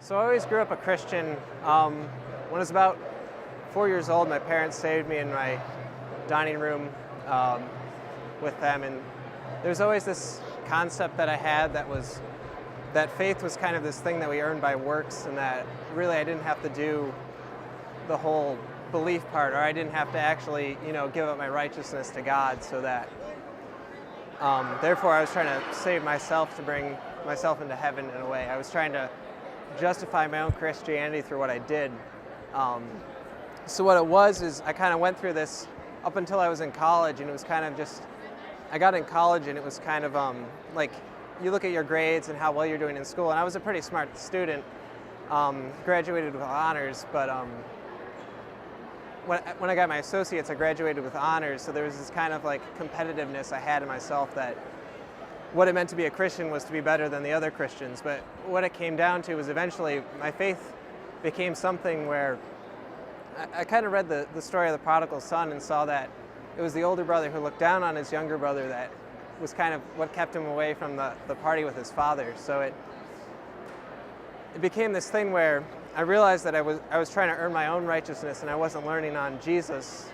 So I always grew up a Christian. When I was about 4 years old, my parents saved me in my dining room um, with them, and there's always this concept that I had that faith was kind of this thing that we earned by works, and that really I didn't have to do the whole belief part, or I didn't have to actually, give up my righteousness to God, so that therefore I was trying to save myself to bring myself into heaven in a way. I was trying to justify my own Christianity through what I did. So what it was is I kind of went through this up until I was in college, and it was kind of just, I got in college and it was kind of like you look at your grades and how well you're doing in school, and I was a pretty smart student, graduated with honors, but when I got my associates, I graduated with honors, so there was this kind of like competitiveness I had in myself that what it meant to be a Christian was to be better than the other Christians. But what it came down to was eventually my faith became something where I kind of read the story of the prodigal son and saw that it was the older brother who looked down on his younger brother that was kind of what kept him away from the party with his father. So it became this thing where I realized that I was trying to earn my own righteousness, and I wasn't learning on Jesus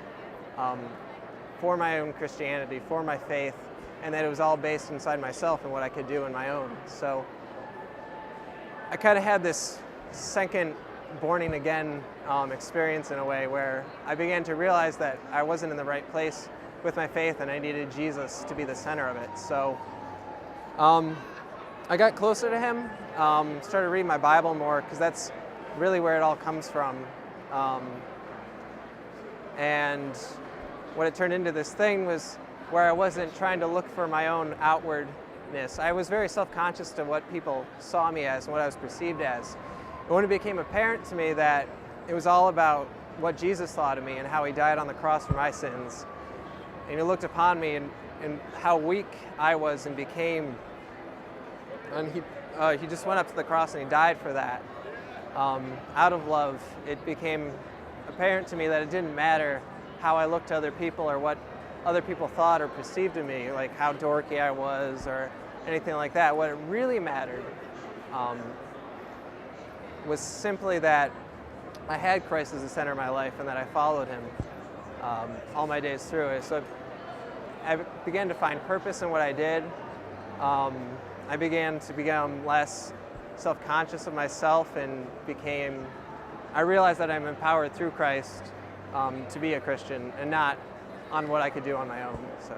for my own Christianity, for my faith, and that it was all based inside myself and what I could do on my own. So I kind of had this second born again experience in a way where I began to realize that I wasn't in the right place with my faith, and I needed Jesus to be the center of it. So I got closer to him, started reading my Bible more, because that's really where it all comes from. And what it turned into this thing was where I wasn't trying to look for my own outwardness. I was very self-conscious to what people saw me as and what I was perceived as. But when it became apparent to me that it was all about what Jesus thought of me and how he died on the cross for my sins, and he looked upon me and how weak I was and became, and he just went up to the cross and he died for that. Out of love, it became apparent to me that it didn't matter how I looked to other people or what other people thought or perceived of me, like how dorky I was or anything like that. What it really mattered was simply that I had Christ as the center of my life and that I followed him all my days through it. So I began to find purpose in what I did. I began to become less self-conscious of myself and I realized that I'm empowered through Christ to be a Christian and not on what I could do on my own. So.